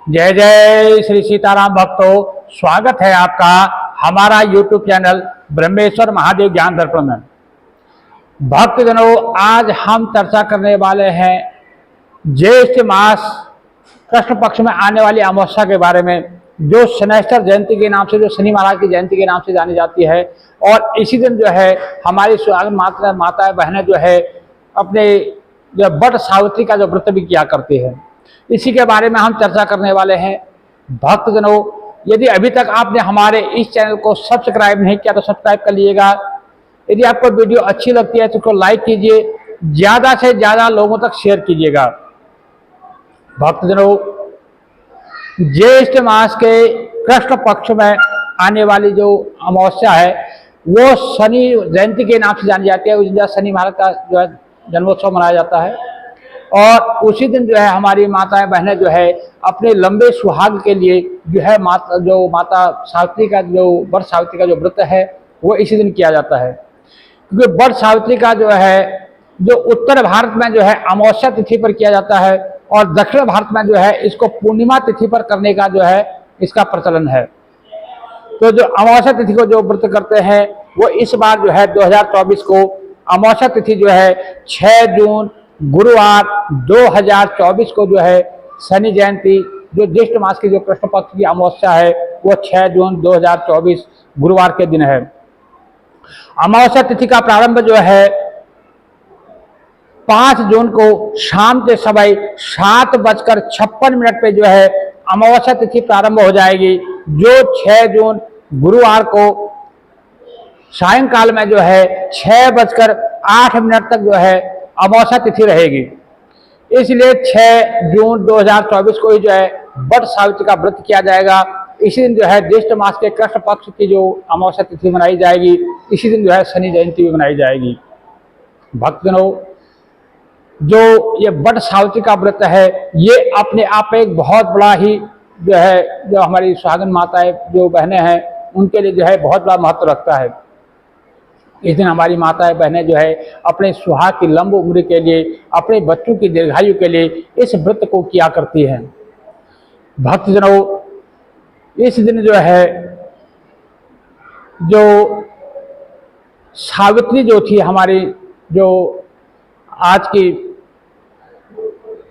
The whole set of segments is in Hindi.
जय जय श्री सीताराम भक्तों, स्वागत है आपका हमारा YouTube चैनल ब्रह्मेश्वर महादेव ज्ञान दर्पण में। भक्तजनों, आज हम चर्चा करने वाले हैं ज्येष्ठ मास कृष्ण पक्ष में आने वाली अमावस्या के बारे में, जो शनैश्चर जयंती के नाम से, जो शनि महाराज की जयंती के नाम से जानी जाती है। और इसी दिन जो है हमारी सुहागन माता बहनें जो है अपने जो बट सावित्री का जो व्रत भी किया करती है, इसी के बारे में हम चर्चा करने वाले हैं। भक्तजनों, यदि अभी तक आपने हमारे इस चैनल को सब्सक्राइब नहीं किया तो सब्सक्राइब कर लीजिएगा। यदि आपको वीडियो अच्छी लगती है तो उसको लाइक कीजिए, ज़्यादा से ज़्यादा लोगों तक शेयर कीजिएगा। भक्तजनों, ज्येष्ठ मास के कृष्ण पक्ष में आने वाली जो अमावस्या है वो शनि जयंती के नाम से जानी जाती है। उस दिन शनि महाराज का जो है जन्मोत्सव मनाया जाता है और उसी दिन जो है हमारी माताएं बहनें जो है अपने लंबे सुहाग के लिए जो है माता सावित्री का जो बट सावित्री का जो व्रत है वो इसी दिन किया जाता है। क्योंकि बट सावित्री का जो है जो उत्तर भारत में जो है अमावस्या तिथि पर किया जाता है और दक्षिण भारत में जो है इसको पूर्णिमा तिथि पर करने का जो है इसका प्रचलन है। तो जो अमावस्या तिथि को जो व्रत करते हैं वो इस बार जो है 2024 को अमावस्या तिथि जो है 6 जून गुरुवार 2024 को जो है शनि जयंती, जो ज्येष्ठ मास की जो कृष्ण पक्ष की अमावस्या है वो 6 जून 2024 गुरुवार के दिन है। अमावस्या तिथि का प्रारंभ जो है 5 जून को शाम के समय 7:56 पे जो है अमावस्या तिथि प्रारंभ हो जाएगी, जो 6 जून गुरुवार को सायंकाल में जो है 6:08 तक जो है अमावस्या तिथि रहेगी। इसलिए 6 जून 2024 को ही जो है बट सावित्री का व्रत किया जाएगा। इसी दिन जो है ज्येष्ठ मास के कृष्ण पक्ष की जो अमावस्या तिथि मनाई जाएगी, इसी दिन जो है शनि जयंती भी मनाई जाएगी। भक्तजनों, जो ये बट सावित्री का व्रत है ये अपने आप में एक बहुत बड़ा ही जो है जो हमारी सुहागन माताएं जो बहनें हैं उनके लिए जो है बहुत बड़ा महत्व रखता है। इस दिन हमारी माताएं बहनें जो है अपने सुहाग की लंब उम्र के लिए, अपने बच्चों की दीर्घायु के लिए इस व्रत को किया करती हैं। भक्तजनों, इस दिन जो है जो सावित्री जो थी हमारी, जो आज की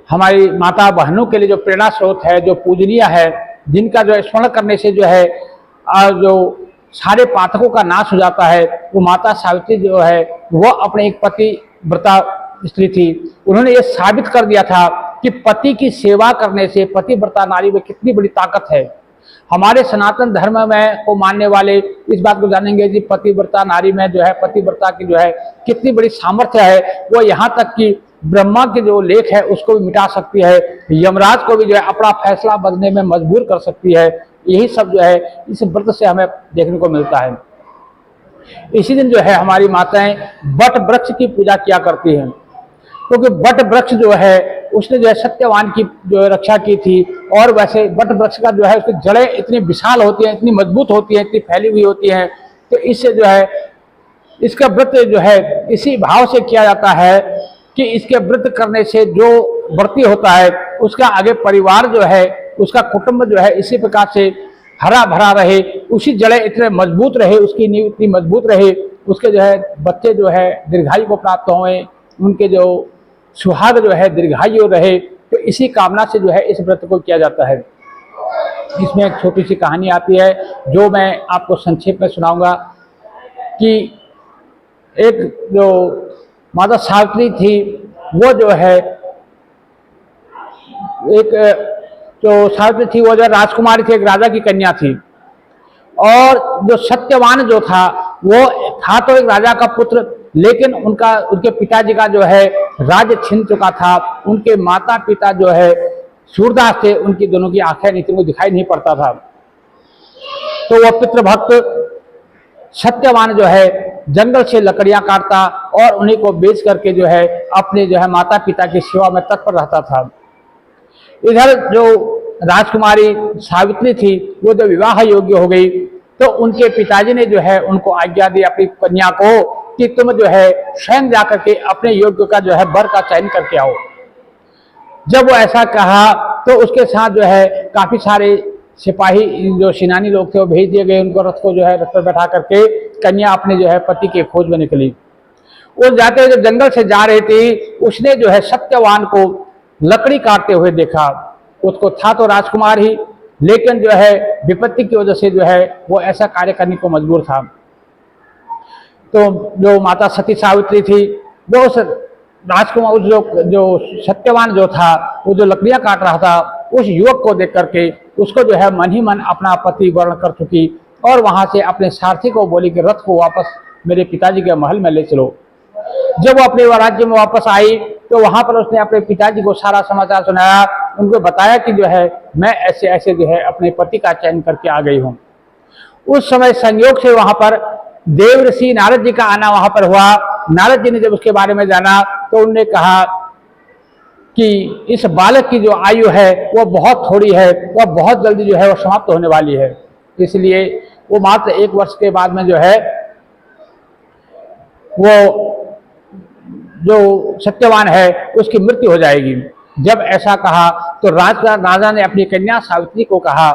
हमारी माता बहनों के लिए जो प्रेरणा स्रोत है, जो पूजनीय है, जिनका जो स्मरण करने से जो है जो सारे पातकों का नाश हो जाता है, वो माता सावित्री जो है वो अपने एक पतिव्रता स्त्री थी। उन्होंने ये साबित कर दिया था कि पति की सेवा करने से पतिव्रता नारी में कितनी बड़ी ताकत है। हमारे सनातन धर्म में को मानने वाले इस बात को जानेंगे कि पतिव्रता नारी में जो है पतिव्रता की जो है कितनी बड़ी सामर्थ्य है। वो यहाँ तक कि ब्रह्मा के जो लेख है उसको भी मिटा सकती है, यमराज को भी जो है अपना फैसला बदलने में मजबूर कर सकती है। यही सब जो है इस व्रत से हमें देखने को मिलता है। इसी दिन जो है हमारी माताएं बट वृक्ष की पूजा किया करती हैं, क्योंकि बट वृक्ष जो है उसने जो है सत्यवान की जो रक्षा की थी। और वैसे बट वृक्ष का जो है उसकी जड़ें इतनी विशाल होती हैं, इतनी मजबूत होती हैं, इतनी फैली हुई होती हैं, तो इससे जो है इसका व्रत जो है इसी भाव से किया जाता है कि इसके व्रत करने से जो व्रती होता है उसका आगे परिवार जो है, उसका कुटुंब जो है इसी प्रकार से हरा भरा रहे, उसी जड़ें इतने मजबूत रहे, उसकी नींव इतनी मजबूत रहे, उसके जो है बच्चे जो है दीर्घायु को प्राप्त हों, उनके जो सुहाग जो है दीर्घायु रहे। तो इसी कामना से जो है इस व्रत को किया जाता है। इसमें एक छोटी सी कहानी आती है जो मैं आपको संक्षेप में सुनाऊंगा कि एक जो माता सावित्री थी वो जो है एक जो सावित्री थी वो जो राजकुमारी थी, एक राजा की कन्या थी। और जो सत्यवान जो था वो था तो एक राजा का पुत्र, लेकिन उनके पिताजी का जो है राज्य छिन चुका था। उनके माता पिता जो है सूरदास थे, उनकी दोनों की आंखें नहीं थी, वो दिखाई नहीं पड़ता था। तो वो पितृभक्त सत्यवान जो है जंगल से लकड़ियां काटता और उन्हीं को बेच करके जो है अपने जो है माता पिता की सेवा में तत्पर रहता था। इधर जो राजकुमारी सावित्री थी वो जब विवाह योग्य हो गई तो उनके पिताजी ने जो है उनको आज्ञा दी अपनी कन्या को कि तुम जो है स्वयं जाकर के अपने योग्य का जो है वर का चयन करके आओ। जब वो ऐसा कहा तो उसके साथ जो है काफ़ी सारे सिपाही जो सेनानी लोग थे वो भेज दिए गए। उनको रथ को जो है रथ पर बैठा करके कन्या अपने जो है पति के खोज में निकली। वो जाते हुए जब जंगल से जा रही थी, उसने जो है सत्यवान को लकड़ी काटते हुए देखा। उसको था तो राजकुमार ही, लेकिन जो है विपत्ति की वजह से जो है वो ऐसा कार्य करने को मजबूर था। तो जो माता सती सावित्री थी वो उस राजकुमार, उस जो सत्यवान जो था, वो जो लकड़ियां काट रहा था, उस युवक को देख करके उसको जो है मन ही मन अपना पति वर्ण कर चुकी और वहां से अपने सारथी को बोली कि रथ को वापस मेरे पिताजी के महल में ले चलो। जब वो अपने राज्य में वापस आई तो वहां पर उसने अपने पिताजी को सारा समाचार सुनाया। उनको बताया कि जो है मैं ऐसे ऐसे जो है अपने पति का चयन करके आ गई हूँ। उस समय संयोग से वहां पर देव ऋषि नारद जी का आना वहां पर हुआ। नारद जी ने जब उसके बारे में जाना तो उन्होंने कहा कि इस बालक की जो आयु है वो बहुत थोड़ी है, वह बहुत जल्दी जो है वो समाप्त होने वाली है, इसलिए वो मात्र 1 वर्ष के बाद में जो है वो जो सत्यवान है उसकी मृत्यु हो जाएगी। जब ऐसा कहा तो राजा ने अपनी कन्या सावित्री को कहा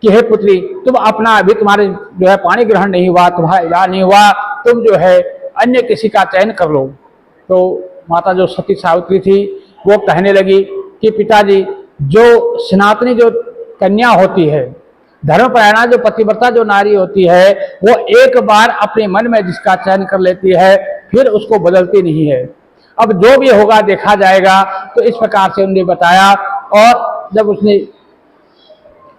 कि हे पुत्री, तुम अपना, अभी तुम्हारे जो है पाणी ग्रहण नहीं हुआ, तुम्हारा इलाज नहीं हुआ, तुम जो है अन्य किसी का चयन कर लो। तो माता जो सती सावित्री थी वो कहने लगी कि पिताजी, जो सनातनी जो कन्या होती है, धर्मपरायणा जो पतिव्रता जो नारी होती है, वो एक बार अपने मन में जिसका चयन कर लेती है फिर उसको बदलती नहीं है। अब जो भी होगा देखा जाएगा। तो इस प्रकार से उन्होंने बताया और जब उसने,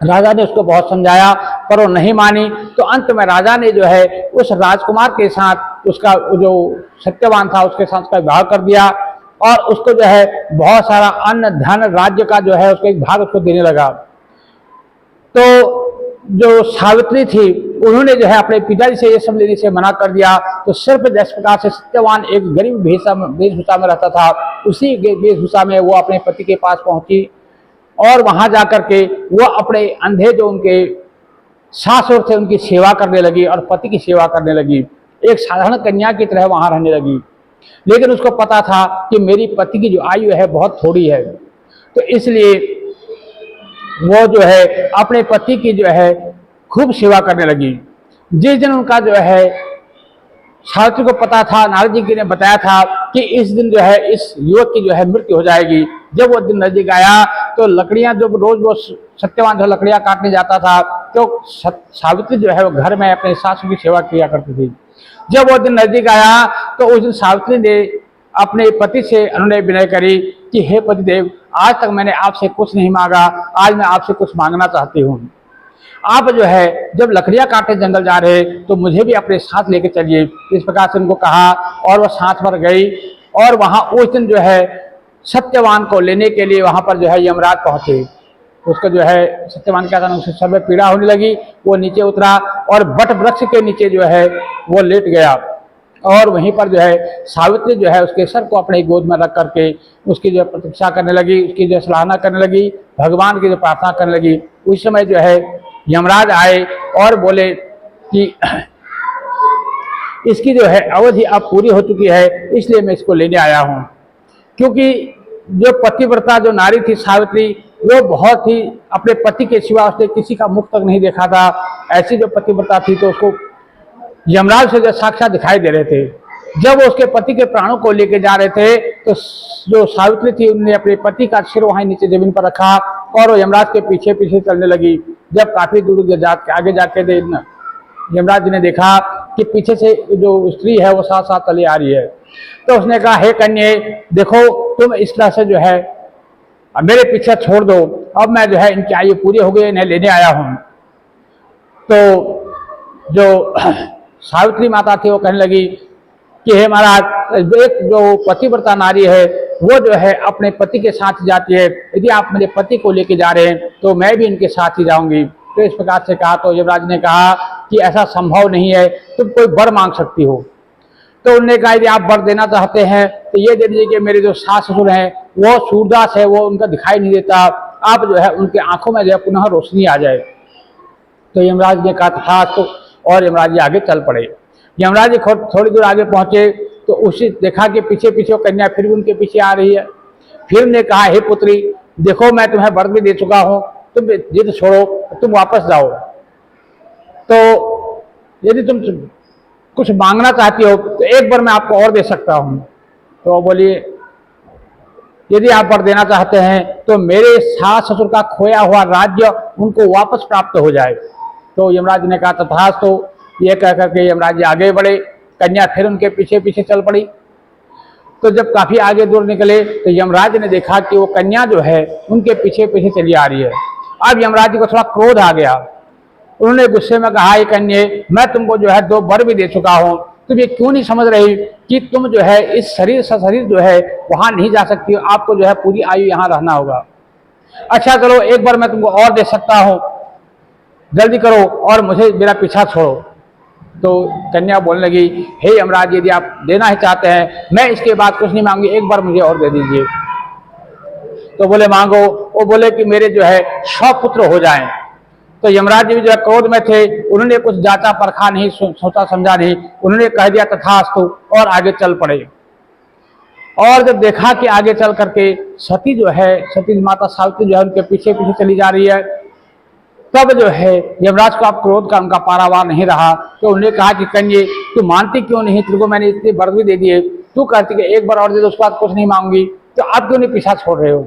राजा ने उसको बहुत समझाया पर वो नहीं मानी। तो अंत में राजा ने जो है उस राजकुमार के साथ, उसका जो सत्यवान था उसके साथ उसका विवाह कर दिया और उसको जो है बहुत सारा अन्न धन राज्य का जो है उसको एक भाग उसको देने लगा। तो जो सावित्री थी उन्होंने जो है अपने पिताजी से ये सब लेने से मना कर दिया। तो सिर्फ जिस प्रकार से सत्यवान एक गरीब वेशभूषा में रहता था, उसी वेशभूषा में वो अपने पति के पास पहुंची और वहां जाकर के वो अपने अंधे जो उनके सासुर थे उनकी सेवा करने लगी और पति की सेवा करने लगी। एक साधारण कन्या की तरह वहां रहने लगी। लेकिन उसको पता था कि मेरी पति की जो आयु है बहुत थोड़ी है, तो इसलिए वो जो है अपने पति की जो है खूब सेवा करने लगी। जिस दिन उनका जो है सावित्री को पता था, नारद जी ने बताया था कि इस दिन जो है इस युवक की जो है मृत्यु हो जाएगी, जब वो दिन नजदीक आया तो लकड़ियां, जब रोज वो सत्यवान जो लकड़ियां काटने जाता था तो सावित्री जो है वो घर में अपने सासू की सेवा किया करती थी। जब वो दिन नजदीक आया तो उस दिन सावित्री ने अपने पति से अनुनय विनय करी कि हे पतिदेव, आज तक मैंने आपसे कुछ नहीं मांगा, आज मैं आपसे कुछ मांगना चाहती हूँ। आप जो है जब लकड़ियां काटने जंगल जा रहे तो मुझे भी अपने साथ लेके चलिए। इस प्रकार से उनको कहा और वह साथ पर गई और वहां उस दिन जो है सत्यवान को लेने के लिए वहां पर जो है यमराज पहुंचे। उसको जो है सत्यवान क्या था, उसके सर में पीड़ा होने लगी। वो नीचे उतरा और बट वृक्ष के नीचे जो है वो लेट गया और वहीं पर जो है सावित्री जो है उसके सर को अपने गोद में रख करके उसकी जो प्रतीक्षा करने लगी, उसकी जो सराहना करने लगी, भगवान की जो प्रार्थना करने लगी। उस समय जो है यमराज आए और बोले कि इसकी जो है अवधि अब पूरी हो चुकी है, इसलिए मैं इसको लेने आया हूँ। क्योंकि जो पतिव्रता जो नारी थी सावित्री, वो बहुत ही अपने पति के सिवा उसने किसी का मुख तक नहीं देखा था। ऐसी जो पतिव्रता थी तो उसको यमराज से जो साक्षात दिखाई दे रहे थे। जब वो उसके पति के प्राणों को लेके जा रहे थे तो जो सावित्री थी उन्होंने अपने पति का सिर वहीं नीचे जमीन पर रखा और वो यमराज के पीछे पीछे चलने लगी। जब काफी दूर आगे जाके यमराज जी ने देखा कि पीछे से जो स्त्री है वो साथ साथ चली आ रही है, तो उसने कहा, हे कन्ये, देखो तुम इस तरह से जो है मेरे पीछे छोड़ दो, अब मैं जो है इनकी आयु पूरी हो गई, इन्हें लेने आया हूँ। तो जो सावित्री माता थी वो कहने लगी कि हे महाराज, एक जो पतिव्रता नारी है वो जो है अपने पति के साथ जाती है, यदि आप मेरे पति को लेके जा रहे हैं तो मैं भी इनके साथ ही जाऊंगी। तो इस प्रकार से कहा तो यमराज ने कहा कि ऐसा संभव नहीं है, तुम कोई वर मांग सकती हो। तो उन्होंने कहा यदि आप वर देना चाहते हैं तो ये दे दीजिए कि मेरे जो सास ससुर हैं वो सूरदास है, वो उनका दिखाई नहीं देता, आप जो है उनके आंखों में जो है पुनः रोशनी आ जाए। तो यमराज ने कहा था तो, और यमराज जी आगे चल पड़े। यमराज जी थोड़ी दूर आगे पहुंचे तो उसी देखा कि पीछे पीछे कन्या फिर भी उनके पीछे आ रही है। फिर ने कहा, हे पुत्री, देखो मैं तुम्हें वर भी दे चुका हूं, तुम जिद छोड़ो, तुम वापस जाओ। तो यदि तुम कुछ मांगना चाहती हो तो एक बार मैं आपको और दे सकता हूं। तो बोली यदि आप वर देना चाहते हैं तो मेरे सास ससुर का खोया हुआ राज्य उनको वापस प्राप्त हो जाए। तो यमराज ने कहा तथास्तु। ये कह करके यमराज जी आगे बढ़े, कन्या फिर उनके पीछे पीछे चल पड़ी। तो जब काफी आगे दूर निकले तो यमराज ने देखा कि वो कन्या जो है उनके पीछे पीछे चली आ रही है। अब यमराज जी को थोड़ा क्रोध आ गया। उन्होंने गुस्से में कहा, कन्ये मैं तुमको जो है 2 वर भी दे चुका हूं, तुम ये क्यों नहीं समझ रही कि तुम जो है इस शरीर से शरीर जो है वहां नहीं जा सकती हो, आपको जो है पूरी आयु यहां रहना होगा। अच्छा चलो एक बार मैं तुमको और दे सकता हूं, जल्दी करो और मुझे मेरा पीछा छोड़ो। तो कन्या बोलने लगी, हे यमराज यदि आप देना ही चाहते हैं मैं इसके बाद कुछ नहीं मांगी, एक बार मुझे और दे दीजिए। तो बोले मांगो। वो बोले कि मेरे जो है 100 पुत्र हो जाएं। तो यमराज जी भी जो है क्रोध में थे, उन्होंने कुछ जांचा परखा नहीं, सोचा समझा नहीं, उन्होंने कह दिया तथास्तु और आगे चल पड़े। और जब देखा कि आगे चल करके सती जो है, सती माता सावित्री जो है उनके पीछे पीछे चली जा रही है, तब जो है यमराज को आप क्रोध का उनका पारावार नहीं रहा। तो उन्होंने कहा कि कन्ये तू मानती क्यों नहीं, तेरे को मैंने इतने वर भी दे दिए, तू कहती कि एक बार और दे दो उसके बाद कुछ नहीं मांगूंगी, तो आप क्यों नहीं पीछा छोड़ रहे हो।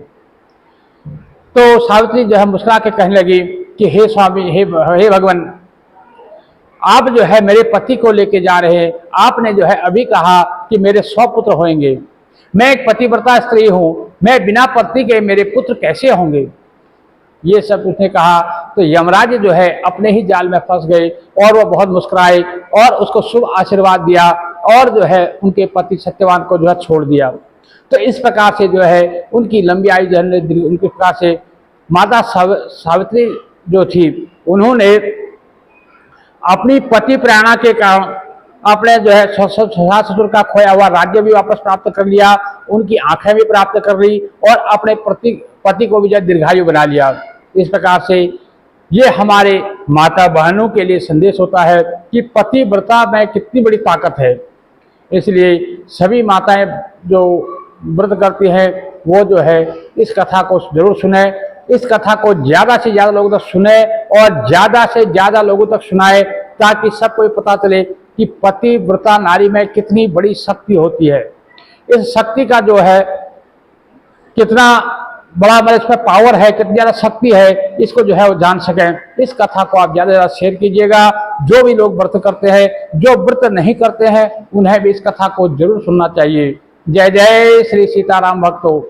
तो सावित्री जो है मुस्कुरा के कहने लगी कि हे स्वामी, हे भगवान, आप जो है मेरे पति को लेके जा रहे हैं, आपने जो है अभी कहा कि मेरे 100 पुत्र होंगे, मैं एक पतिव्रता स्त्री हूं, मैं बिना पति के मेरे पुत्र कैसे होंगे। ये सब उसने कहा। तो यमराज जो है अपने ही जाल में फंस गए और वो बहुत मुस्कुराए और उसको शुभ आशीर्वाद दिया और जो है उनके पति सत्यवान को जो है छोड़ दिया। तो इस प्रकार से जो है उनकी लंबी आयु जो है उनके प्रकार से माता सावित्री जो थी उन्होंने अपनी पति प्रेरणा के कारण अपने जो है सास ससुर का खोया हुआ राज्य भी वापस प्राप्त कर लिया, उनकी आंखें भी प्राप्त कर ली और अपने पति को भी जो दीर्घायु बना लिया। इस प्रकार से ये हमारे माता बहनों के लिए संदेश होता है कि पतिव्रता में कितनी बड़ी ताकत है। इसलिए सभी माताएं जो व्रत करती हैं वो जो है इस कथा को जरूर सुने, इस कथा को ज़्यादा से ज़्यादा लोगों तक सुने और ज़्यादा से ज़्यादा लोगों तक सुनाए, ताकि सबको पता चले कि पतिव्रता नारी में कितनी बड़ी शक्ति होती है। इस शक्ति का जो है कितना बड़ा बड़ा इसमें पावर है, कितनी ज़्यादा शक्ति है, इसको जो है वो जान सकें। इस कथा को आप ज़्यादा से ज़्यादा शेयर कीजिएगा। जो भी लोग व्रत करते हैं, जो व्रत नहीं करते हैं, उन्हें भी इस कथा को जरूर सुनना चाहिए। जय जय श्री सीताराम भक्तों।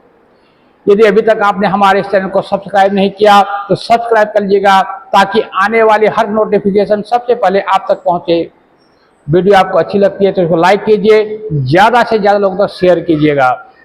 यदि अभी तक आपने हमारे इस चैनल को सब्सक्राइब नहीं किया तो सब्सक्राइब कर लीजिएगा, ताकि आने वाली हर नोटिफिकेशन सबसे पहले आप तक पहुंचे। वीडियो आपको अच्छी लगती है तो इसको लाइक कीजिए, ज़्यादा से ज़्यादा लोगों तक शेयर कीजिएगा।